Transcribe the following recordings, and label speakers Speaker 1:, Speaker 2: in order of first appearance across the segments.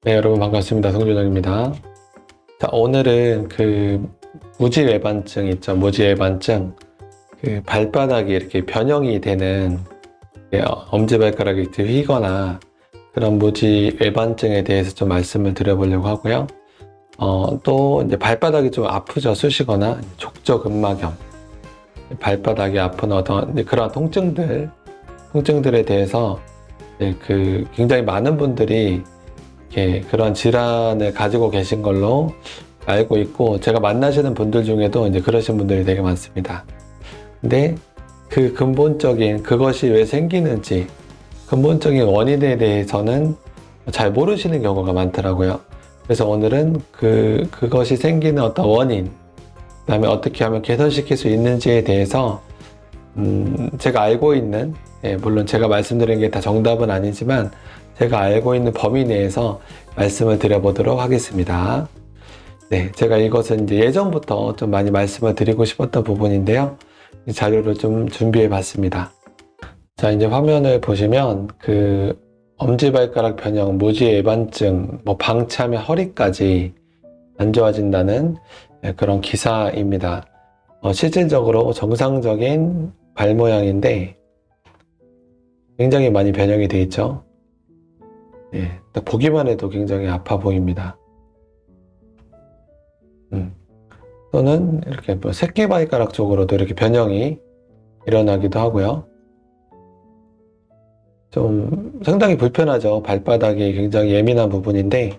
Speaker 1: 네, 여러분 반갑습니다. 송준영입니다. 자, 오늘은 무지외반증 있죠. 무지외반증. 발바닥이 이렇게 변형이 되는 엄지발가락이 이렇게 휘거나 그런 무지외반증에 대해서 좀 말씀을 드려보려고 하고요. 또 이제 발바닥이 좀 아프죠. 쑤시거나 족저근막염. 발바닥이 아픈 어떤 그런 통증들에 대해서 굉장히 많은 분들이 그런 질환을 가지고 계신 걸로 알고 있고, 제가 만나시는 분들 중에도 이제 그러신 분들이 되게 많습니다. 근데 그 근본적인 그것이 왜 생기는지, 근본적인 원인에 대해서는 잘 모르시는 경우가 많더라고요. 그래서 오늘은 그것이 생기는 어떤 원인, 그 다음에 어떻게 하면 개선시킬 수 있는지에 대해서 제가 알고 있는, 물론 제가 말씀드린 게 다 정답은 아니지만 제가 알고 있는 범위 내에서 말씀을 드려보도록 하겠습니다. 네, 제가 이것은 이제 예전부터 좀 많이 말씀을 드리고 싶었던 부분인데요. 이 자료를 좀 준비해 봤습니다. 자, 이제 화면을 보시면 엄지발가락 변형, 무지외반증, 방치하면 허리까지 안 좋아진다는 그런 기사입니다. 실질적으로 정상적인 발 모양인데 굉장히 많이 변형이 되어 있죠. 딱 보기만 해도 굉장히 아파 보입니다. 또는 이렇게 새끼발가락 쪽으로도 이렇게 변형이 일어나기도 하고요. 좀 상당히 불편하죠. 발바닥이 굉장히 예민한 부분인데,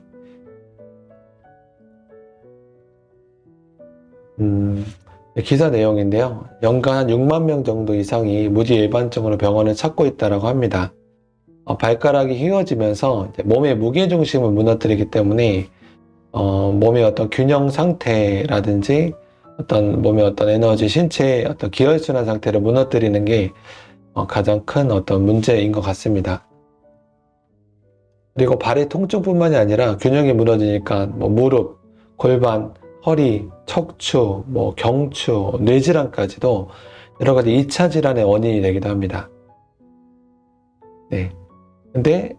Speaker 1: 기사 내용인데요. 연간 한 6만 명 정도 이상이 무지외반증으로 병원을 찾고 있다고 합니다. 발가락이 휘어지면서 몸의 무게중심을 무너뜨리기 때문에 몸의 어떤 균형 상태라든지 몸의 어떤 에너지, 신체의 어떤 기혈순환 상태를 무너뜨리는 게 가장 큰 어떤 문제인 것 같습니다. 그리고 발의 통증뿐만이 아니라 균형이 무너지니까 무릎, 골반, 허리, 척추, 경추, 뇌질환까지도 여러 가지 2차 질환의 원인이 되기도 합니다. 네. 근데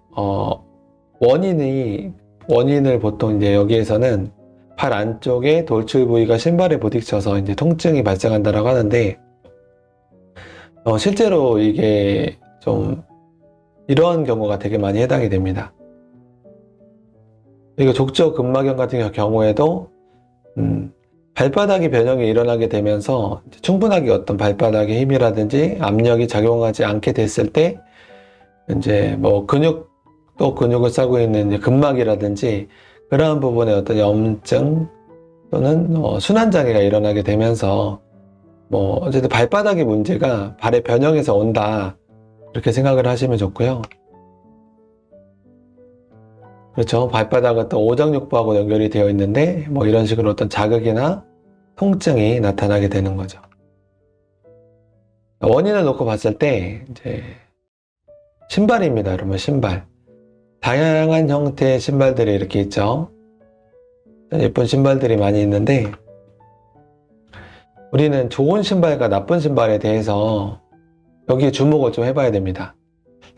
Speaker 1: 원인을 보통 이제 여기에서는 발 안쪽에 돌출 부위가 신발에 부딪혀서 이제 통증이 발생한다라고 하는데, 실제로 이게 좀 이러한 경우가 되게 많이 해당이 됩니다. 그리고 족저근막염 같은 경우에도 발바닥이 변형이 일어나게 되면서 충분하게 어떤 발바닥의 힘이라든지 압력이 작용하지 않게 됐을 때 이제 근육을 싸고 있는 이제 근막이라든지 그러한 부분에 어떤 염증 또는 순환장애가 일어나게 되면서 어쨌든 발바닥의 문제가 발의 변형에서 온다, 이렇게 생각을 하시면 좋고요. 그렇죠. 발바닥은 또 오장육부하고 연결이 되어 있는데 이런 식으로 어떤 자극이나 통증이 나타나게 되는 거죠. 원인을 놓고 봤을 때 이제 신발입니다, 여러분. 신발. 다양한 형태의 신발들이 이렇게 있죠. 예쁜 신발들이 많이 있는데, 우리는 좋은 신발과 나쁜 신발에 대해서 여기에 주목을 좀 해봐야 됩니다.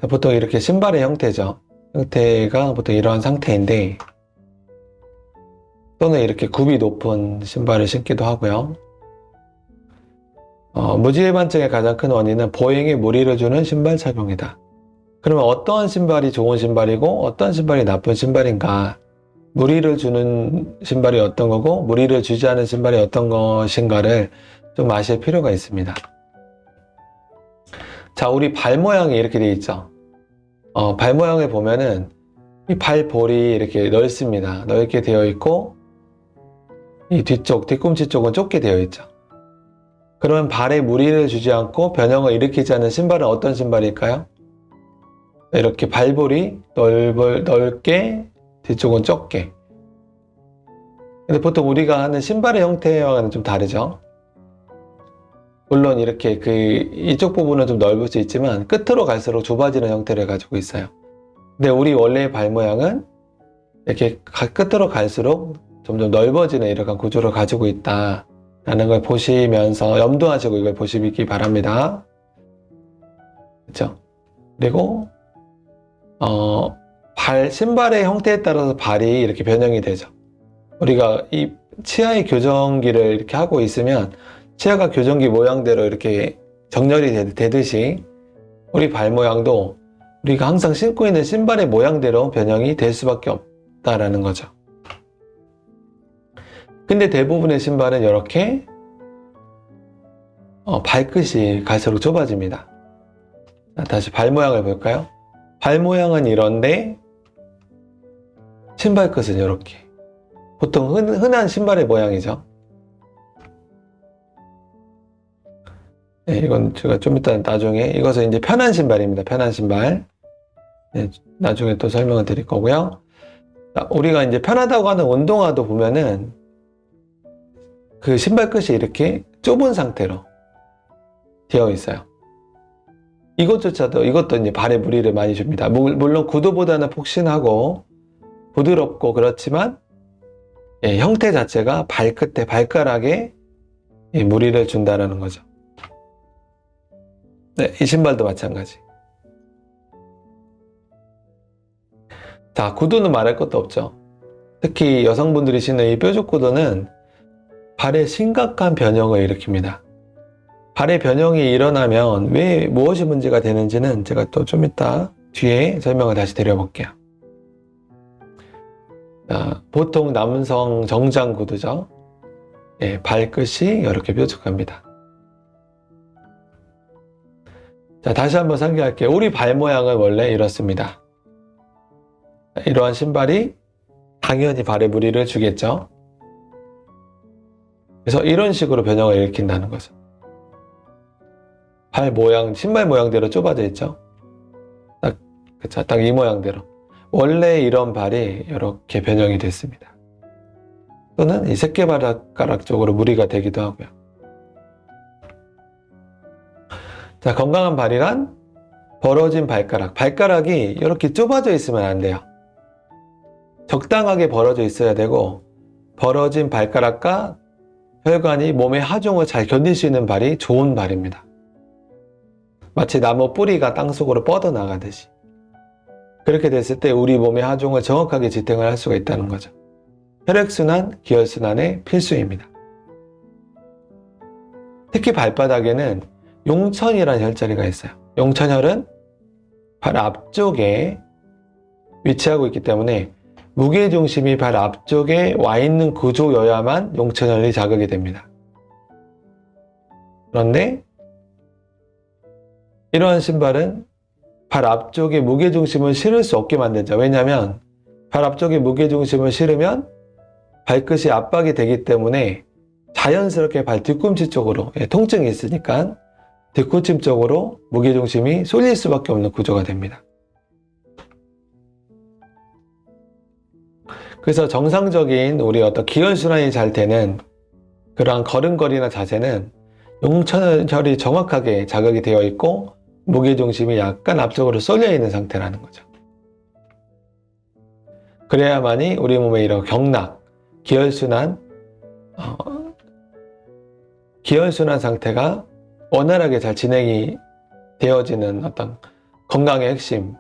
Speaker 1: 보통 이렇게 신발의 형태가 보통 이러한 상태인데, 또는 이렇게 굽이 높은 신발을 신기도 하고요. 무지외반증의 가장 큰 원인은 보행에 무리를 주는 신발 착용이다. 그러면 어떤 신발이 좋은 신발이고 어떤 신발이 나쁜 신발인가, 무리를 주는 신발이 어떤 거고 무리를 주지 않은 신발이 어떤 것인가를 좀 아실 필요가 있습니다. 자, 우리 발 모양이 이렇게 되어 있죠. 발 모양을 보면은 이 발볼이 이렇게 넓습니다. 넓게 되어 있고 이 뒤꿈치 쪽은 좁게 되어 있죠. 그러면 발에 무리를 주지 않고 변형을 일으키지 않는 신발은 어떤 신발일까요? 이렇게 발볼이 넓게, 뒤쪽은 좁게. 근데 보통 우리가 하는 신발의 형태와는 좀 다르죠. 물론 이렇게 이쪽 부분은 좀 넓을 수 있지만 끝으로 갈수록 좁아지는 형태를 가지고 있어요. 근데 우리 원래의 발 모양은 이렇게 끝으로 갈수록 점점 넓어지는 이러한 구조를 가지고 있다라는 걸 보시면서 염두하시고 이걸 보시기 바랍니다. 그렇죠? 그리고 신발의 형태에 따라서 발이 이렇게 변형이 되죠. 우리가 이 치아의 교정기를 이렇게 하고 있으면 치아가 교정기 모양대로 이렇게 정렬이 되듯이 우리 발 모양도 우리가 항상 신고 있는 신발의 모양대로 변형이 될 수밖에 없다라는 거죠. 근데 대부분의 신발은 이렇게 발끝이 갈수록 좁아집니다. 다시 발 모양을 볼까요? 발 모양은 이런데 신발 끝은 이렇게. 보통 흔한 신발의 모양이죠. 네, 이건 제가 좀 이따 나중에, 이것은 이제 편한 신발입니다. 편한 신발. 네, 나중에 또 설명을 드릴 거고요. 우리가 이제 편하다고 하는 운동화도 보면은 그 신발 끝이 이렇게 좁은 상태로 되어 있어요. 이것도 이제 발에 무리를 많이 줍니다. 물론 구두보다는 폭신하고 부드럽고 그렇지만 형태 자체가 발끝에, 발가락에 무리를 준다는 거죠. 네, 이 신발도 마찬가지. 자, 구두는 말할 것도 없죠. 특히 여성분들이 신는 이 뾰족 구두는 발에 심각한 변형을 일으킵니다. 발의 변형이 일어나면 왜 무엇이 문제가 되는지는 제가 또 좀 이따 뒤에 설명을 다시 드려볼게요. 자, 보통 남성 정장 구두죠. 발끝이 이렇게 뾰족합니다. 자, 다시 한번 상기할게요. 우리 발 모양은 원래 이렇습니다. 이러한 신발이 당연히 발에 무리를 주겠죠. 그래서 이런 식으로 변형을 일으킨다는 거죠. 발 모양, 신발 모양대로 좁아져 있죠. 딱 이 모양대로. 원래 이런 발이 이렇게 변형이 됐습니다. 또는 이 새끼발가락 쪽으로 무리가 되기도 하고요. 자, 건강한 발이란 벌어진 발가락. 발가락이 이렇게 좁아져 있으면 안 돼요. 적당하게 벌어져 있어야 되고, 벌어진 발가락과 혈관이 몸의 하중을 잘 견딜 수 있는 발이 좋은 발입니다. 마치 나무 뿌리가 땅속으로 뻗어나가듯이. 그렇게 됐을 때 우리 몸의 하중을 정확하게 지탱을 할 수가 있다는 거죠. 혈액순환, 기혈순환의 필수입니다. 특히 발바닥에는 용천이라는 혈자리가 있어요. 용천혈은 발 앞쪽에 위치하고 있기 때문에 무게중심이 발 앞쪽에 와 있는 구조여야만 용천혈이 자극이 됩니다. 그런데 이러한 신발은 발 앞쪽에 무게중심을 실을 수 없게 만들죠. 왜냐하면 발 앞쪽에 무게중심을 실으면 발끝이 압박이 되기 때문에 자연스럽게 발 뒤꿈치 쪽으로, 통증이 있으니까 뒤꿈치 쪽으로 무게중심이 쏠릴 수밖에 없는 구조가 됩니다. 그래서 정상적인 우리 어떤 기혈순환이 잘 되는 그러한 걸음걸이나 자세는 용천혈이 정확하게 자극이 되어 있고 무게중심이 약간 앞쪽으로 쏠려 있는 상태라는 거죠. 그래야만이 우리 몸에 이런 경락, 기혈순환 상태가 원활하게 잘 진행이 되어지는 어떤 건강의 핵심이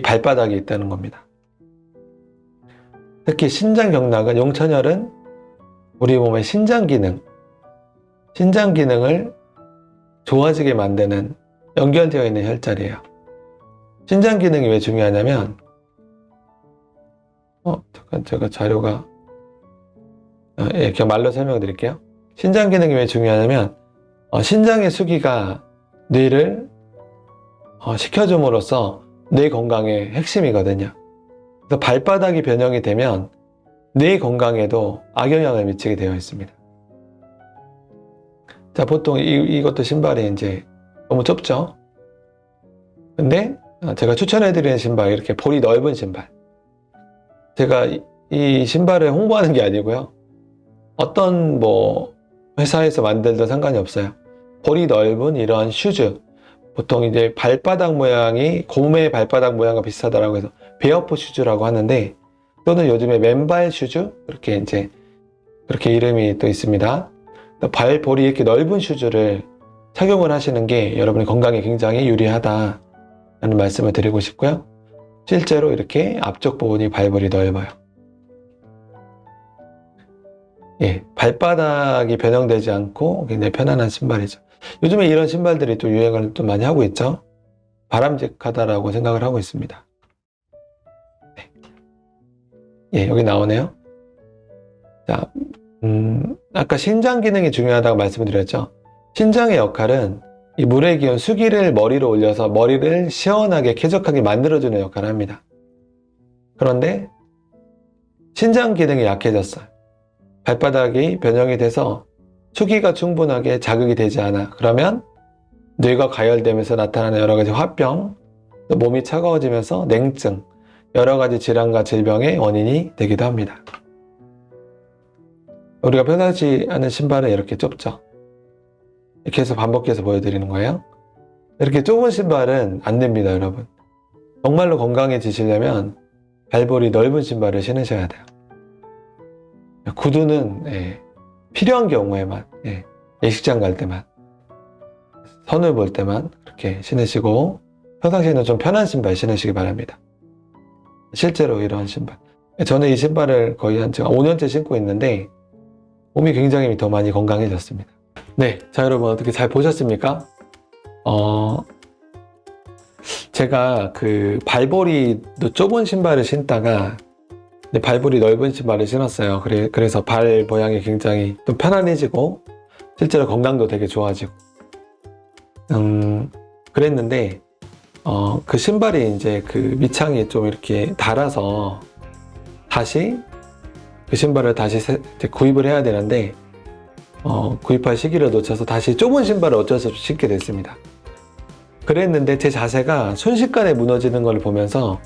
Speaker 1: 발바닥에 있다는 겁니다. 특히 신장 경락은, 용천혈은 우리 몸의 신장 기능을 좋아지게 만드는 연결되어 있는 혈자리예요. 신장 기능이 왜 중요하냐면, 잠깐 제가 자료가, 그냥 말로 설명드릴게요. 신장 기능이 왜 중요하냐면, 신장의 수기가 뇌를 식혀줌으로써 뇌 건강의 핵심이거든요. 그래서 발바닥이 변형이 되면 뇌 건강에도 악영향을 미치게 되어 있습니다. 자, 보통 이것도 신발이 이제 너무 좁죠? 근데 제가 추천해드리는 신발, 이렇게 볼이 넓은 신발. 제가 이 신발을 홍보하는 게 아니고요. 어떤 회사에서 만들든 상관이 없어요. 볼이 넓은 이러한 슈즈. 보통 이제 발바닥 모양이 곰의 발바닥 모양과 비슷하다라고 해서 베어풋 슈즈라고 하는데, 또는 요즘에 맨발 슈즈? 그렇게 이름이 또 있습니다. 볼이 이렇게 넓은 슈즈를 착용을 하시는 게 여러분의 건강에 굉장히 유리하다라는 말씀을 드리고 싶고요. 실제로 이렇게 앞쪽 부분이 발볼이 넓어요. 예, 발바닥이 변형되지 않고 굉장히 편안한 신발이죠. 요즘에 이런 신발들이 또 유행을 또 많이 하고 있죠. 바람직하다라고 생각을 하고 있습니다. 네. 예, 여기 나오네요. 자, 아까 신장 기능이 중요하다고 말씀을 드렸죠. 신장의 역할은 이 물의 기운 수기를 머리로 올려서 머리를 시원하게 쾌적하게 만들어주는 역할을 합니다. 그런데 신장 기능이 약해졌어요. 발바닥이 변형이 돼서 수기가 충분하게 자극이 되지 않아. 그러면 뇌가 가열되면서 나타나는 여러 가지 화병, 몸이 차가워지면서 냉증, 여러 가지 질환과 질병의 원인이 되기도 합니다. 우리가 편하지 않은 신발은 이렇게 좁죠. 이렇게 해서 반복해서 보여드리는 거예요. 이렇게 좁은 신발은 안 됩니다, 여러분. 정말로 건강해지시려면 발볼이 넓은 신발을 신으셔야 돼요. 구두는 필요한 경우에만, 예식장 갈 때만, 선을 볼 때만 그렇게 신으시고 평상시에는 좀 편한 신발 신으시기 바랍니다. 실제로 이런 신발, 저는 이 신발을 거의 한 5년째 신고 있는데 몸이 굉장히 더 많이 건강해졌습니다. 네, 자 여러분 어떻게 잘 보셨습니까? 제가 그 발볼이 좁은 신발을 신다가 발볼이 넓은 신발을 신었어요. 그래서 발 모양이 굉장히 좀 편안해지고 실제로 건강도 되게 좋아지고 그랬는데 그 신발이 이제 그 밑창이 좀 이렇게 닳아서 다시 그 신발을 다시 구입을 해야 되는데 구입할 시기를 놓쳐서 다시 좁은 신발을 어쩔 수 없이 신게 됐습니다. 그랬는데 제 자세가 순식간에 무너지는 걸 보면서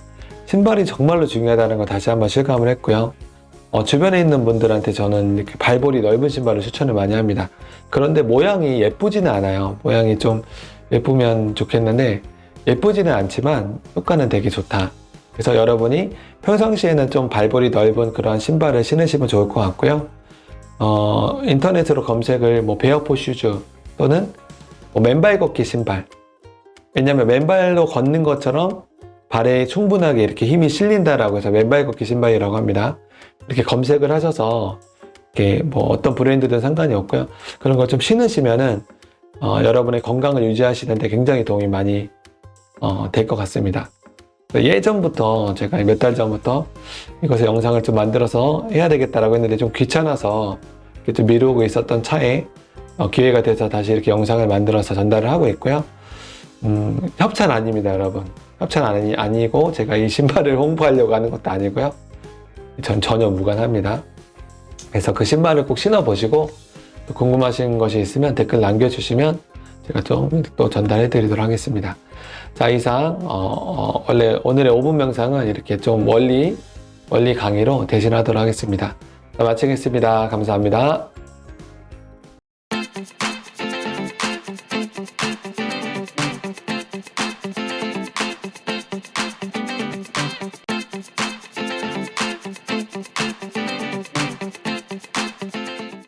Speaker 1: 신발이 정말로 중요하다는 걸 다시 한번 실감을 했고요. 주변에 있는 분들한테 저는 이렇게 발볼이 넓은 신발을 추천을 많이 합니다. 그런데 모양이 예쁘지는 않아요. 모양이 좀 예쁘면 좋겠는데 예쁘지는 않지만 효과는 되게 좋다. 그래서 여러분이 평상시에는 좀 발볼이 넓은 그런 신발을 신으시면 좋을 것 같고요. 인터넷으로 검색을 베어포 슈즈 또는 맨발 걷기 신발, 왜냐면 맨발로 걷는 것처럼 발에 충분하게 이렇게 힘이 실린다라고 해서 맨발 걷기 신발이라고 합니다. 이렇게 검색을 하셔서 이렇게 어떤 브랜드든 상관이 없고요. 그런 걸 좀 신으시면은 여러분의 건강을 유지하시는데 굉장히 도움이 많이 될 것 같습니다. 예전부터 제가 몇 달 전부터 이것의 영상을 좀 만들어서 해야 되겠다라고 했는데 좀 귀찮아서 이렇게 좀 미루고 있었던 차에 기회가 돼서 다시 이렇게 영상을 만들어서 전달을 하고 있고요. 협찬 아닙니다, 여러분. 협찬 아니고 제가 이 신발을 홍보하려고 하는 것도 아니고요. 전 전혀 무관합니다. 그래서 그 신발을 꼭 신어보시고 궁금하신 것이 있으면 댓글 남겨주시면 제가 좀 또 전달해 드리도록 하겠습니다. 자, 이상 원래 오늘의 5분 명상은 이렇게 좀 원리 강의로 대신하도록 하겠습니다. 자, 마치겠습니다. 감사합니다.